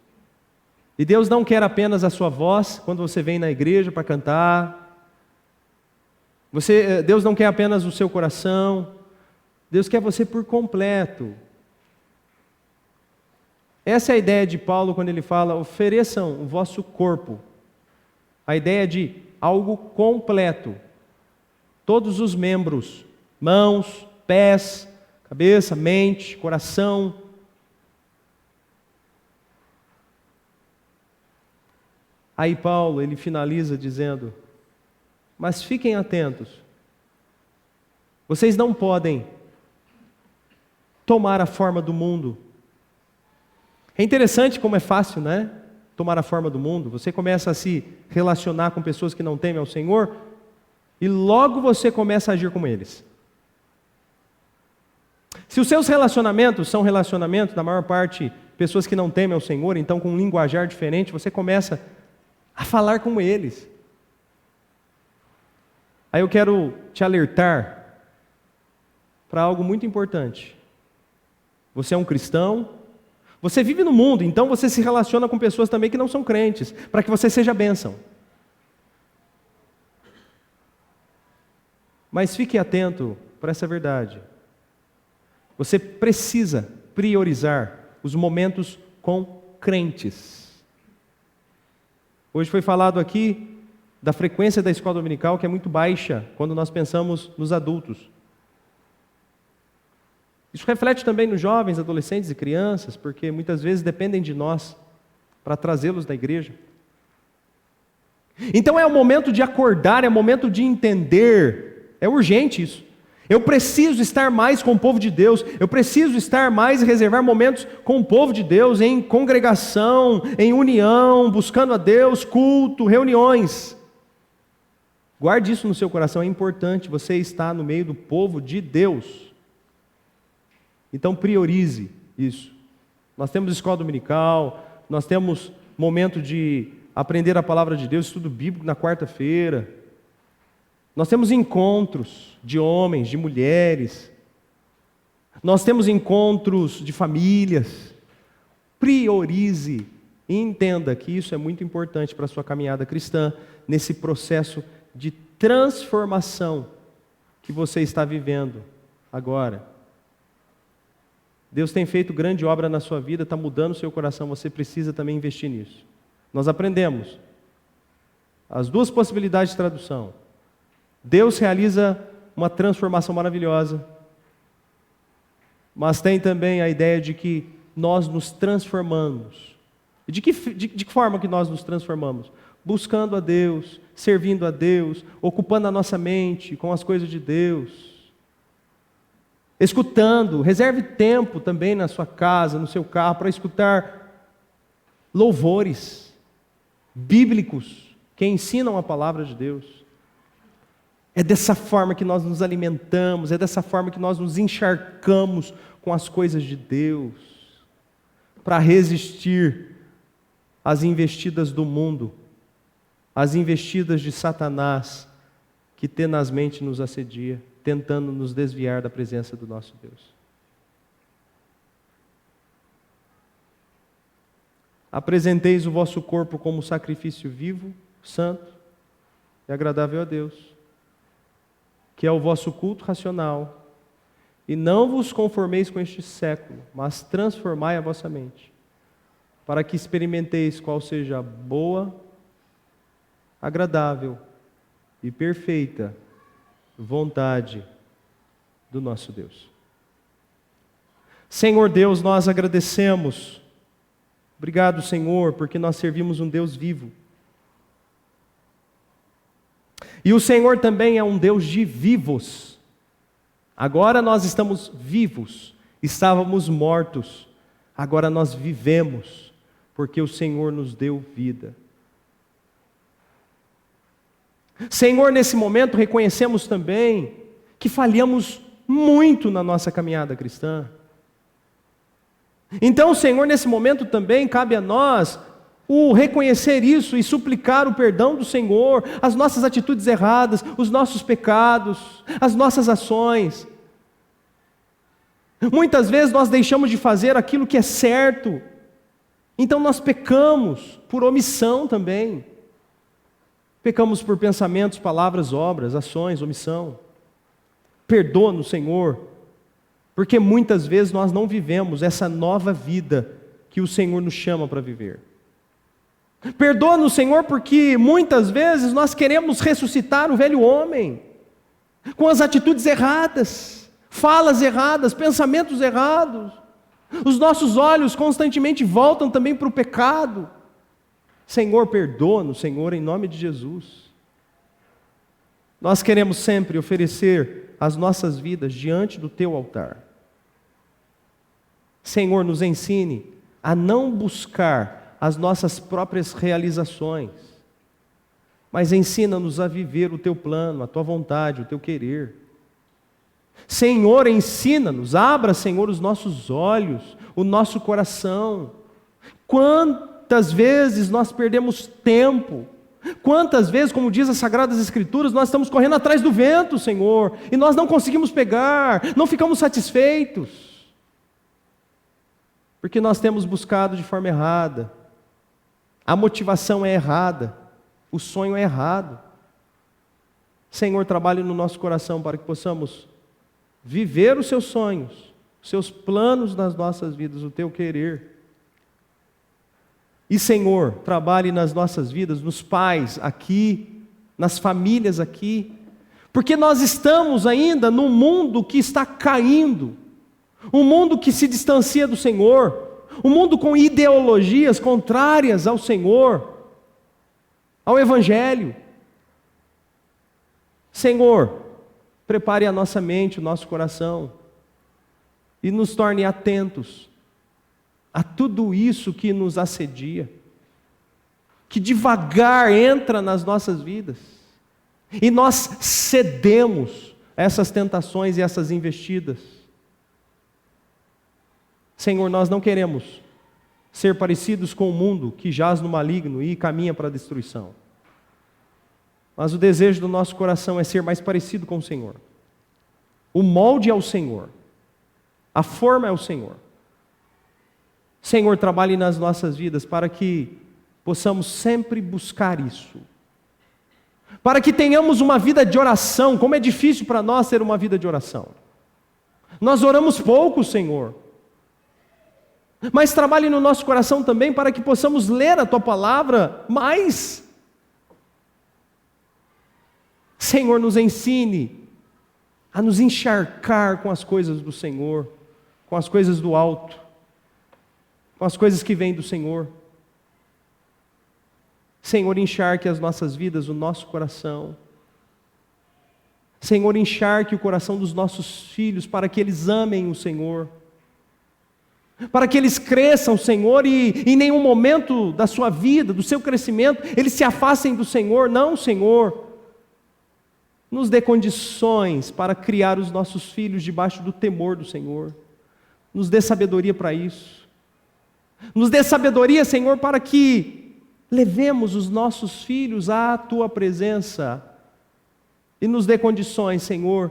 E Deus não quer apenas a sua voz quando você vem na igreja para cantar. Deus não quer apenas o seu coração. Deus quer você por completo. Essa é a ideia de Paulo quando ele fala: ofereçam o vosso corpo. A ideia de algo completo. Todos os membros, mãos, pés, cabeça, mente, coração. Aí Paulo, ele finaliza dizendo: mas fiquem atentos, vocês não podem tomar a forma do mundo. É interessante como é fácil, né? Tomar a forma do mundo. Você começa a se relacionar com pessoas que não temem ao Senhor e logo você começa a agir como eles. Se os seus relacionamentos são relacionamentos, na maior parte, pessoas que não temem ao Senhor, então com um linguajar diferente, você começa a falar como eles. Aí eu quero te alertar para algo muito importante. Você é um cristão, você vive no mundo, então você se relaciona com pessoas também que não são crentes, para que você seja bênção. Mas fique atento para essa verdade. Você precisa priorizar os momentos com crentes. Hoje foi falado aqui da frequência da escola dominical, que é muito baixa quando nós pensamos nos adultos. Isso reflete também nos jovens, adolescentes e crianças, porque muitas vezes dependem de nós para trazê-los da igreja. Então é o momento de acordar, é o momento de entender. É urgente isso. Eu preciso estar mais com o povo de Deus, eu preciso estar mais e reservar momentos com o povo de Deus, em congregação, em união, buscando a Deus, culto, reuniões. Guarde isso no seu coração, é importante você estar no meio do povo de Deus. Então priorize isso. Nós temos escola dominical, nós temos momento de aprender a palavra de Deus, estudo bíblico na quarta-feira. Nós temos encontros de homens, de mulheres. Nós temos encontros de famílias. Priorize e entenda que isso é muito importante para a sua caminhada cristã, nesse processo de transformação que você está vivendo agora. Deus tem feito grande obra na sua vida, está mudando o seu coração, você precisa também investir nisso. Nós aprendemos as duas possibilidades de tradução. Deus realiza uma transformação maravilhosa, mas tem também a ideia de que nós nos transformamos. E de que forma que nós nos transformamos? Buscando a Deus, servindo a Deus, ocupando a nossa mente com as coisas de Deus, escutando. Reserve tempo também na sua casa, no seu carro, para escutar louvores bíblicos que ensinam a palavra de Deus. É dessa forma que nós nos alimentamos, é dessa forma que nós nos encharcamos com as coisas de Deus, para resistir às investidas do mundo. as investidas de Satanás, que tenazmente nos assedia, tentando nos desviar da presença do nosso Deus. Apresenteis o vosso corpo como sacrifício vivo, santo e agradável a Deus, que é o vosso culto racional, e não vos conformeis com este século, mas transformai a vossa mente, para que experimenteis qual seja a boa, agradável e perfeita vontade do nosso Deus. Senhor Deus, nós agradecemos. Obrigado, Senhor, porque nós servimos um Deus vivo. E o Senhor também é um Deus de vivos. Agora nós estamos vivos, estávamos mortos, agora nós vivemos, porque o Senhor nos deu vida. Senhor, nesse momento reconhecemos também que falhamos muito na nossa caminhada cristã. Então, Senhor, nesse momento também cabe a nós o reconhecer isso e suplicar o perdão do Senhor, as nossas atitudes erradas, os nossos pecados, as nossas ações. Muitas vezes nós deixamos de fazer aquilo que é certo, então nós pecamos por omissão também. Pecamos por pensamentos, palavras, obras, ações, omissão. Perdoa-nos, Senhor, porque muitas vezes nós não vivemos essa nova vida que o Senhor nos chama para viver. Perdoa-nos, Senhor, porque muitas vezes nós queremos ressuscitar o velho homem, com as atitudes erradas, falas erradas, pensamentos errados. Os nossos olhos constantemente voltam também para o pecado. Senhor, perdoa-nos, Senhor, em nome de Jesus. Nós queremos sempre oferecer as nossas vidas diante do Teu altar. Senhor, nos ensine a não buscar as nossas próprias realizações, mas ensina-nos a viver o Teu plano, a Tua vontade, o Teu querer. Senhor, ensina-nos, abra, Senhor, os nossos olhos, o nosso coração. Quantas vezes nós perdemos tempo, quantas vezes, como diz as Sagradas Escrituras, nós estamos correndo atrás do vento, Senhor, e nós não conseguimos pegar, não ficamos satisfeitos, porque nós temos buscado de forma errada, a motivação é errada, o sonho é errado. Senhor, trabalhe no nosso coração para que possamos viver os Seus sonhos, os Seus planos nas nossas vidas, o Teu querer. E Senhor, trabalhe nas nossas vidas, nos pais aqui, nas famílias aqui, porque nós estamos ainda num mundo que está caindo, um mundo que se distancia do Senhor, um mundo com ideologias contrárias ao Senhor, ao Evangelho. Senhor, prepare a nossa mente, o nosso coração, e nos torne atentos a tudo isso que nos assedia, que devagar entra nas nossas vidas, e nós cedemos a essas tentações e essas investidas. Senhor, nós não queremos ser parecidos com o mundo que jaz no maligno e caminha para a destruição, mas o desejo do nosso coração é ser mais parecido com o Senhor. O molde é o Senhor, a forma é o Senhor. Senhor, trabalhe nas nossas vidas para que possamos sempre buscar isso, para que tenhamos uma vida de oração. Como é difícil para nós ter uma vida de oração, nós oramos pouco, Senhor, mas trabalhe no nosso coração também para que possamos ler a Tua palavra mais. Senhor, nos ensine a nos encharcar com as coisas do Senhor, com as coisas do alto, com as coisas que vêm do Senhor. Senhor, encharque as nossas vidas, o nosso coração. Senhor, encharque o coração dos nossos filhos para que eles amem o Senhor, para que eles cresçam, Senhor, e em nenhum momento da sua vida, do seu crescimento, eles se afastem do Senhor. Não, Senhor, nos dê condições para criar os nossos filhos debaixo do temor do Senhor. Nos dê sabedoria para isso. Nos dê sabedoria, Senhor, para que levemos os nossos filhos à Tua presença e nos dê condições, Senhor,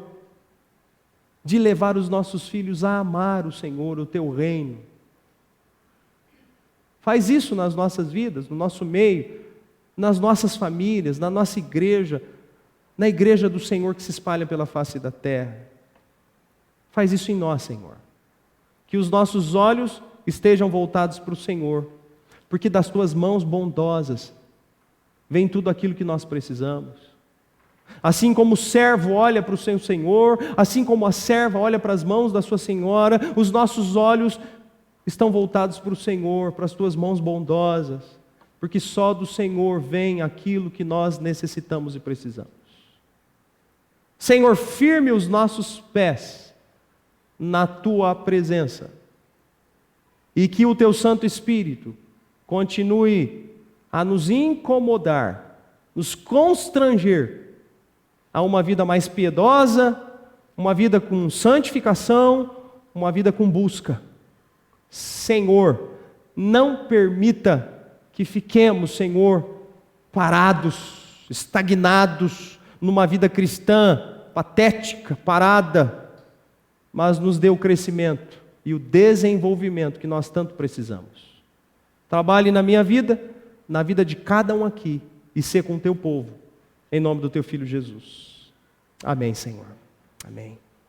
de levar os nossos filhos a amar o Senhor, o Teu reino. Faz isso nas nossas vidas, no nosso meio, nas nossas famílias, na nossa igreja, na igreja do Senhor que se espalha pela face da terra. Faz isso em nós, Senhor. Que os nossos olhos estejam voltados para o Senhor, porque das Tuas mãos bondosas vem tudo aquilo que nós precisamos. Assim como o servo olha para o seu Senhor, assim como a serva olha para as mãos da sua senhora, os nossos olhos estão voltados para o Senhor, para as Tuas mãos bondosas, porque só do Senhor vem aquilo que nós necessitamos e precisamos. Senhor, firme os nossos pés na Tua presença, e que o Teu Santo Espírito continue a nos incomodar, nos constranger a uma vida mais piedosa, uma vida com santificação, uma vida com busca. Senhor, não permita que fiquemos, Senhor, parados, estagnados numa vida cristã patética, parada, mas nos dê o crescimento e o desenvolvimento que nós tanto precisamos. Trabalhe na minha vida, na vida de cada um aqui, e ser com o Teu povo, em nome do Teu Filho Jesus. Amém, Senhor. Amém.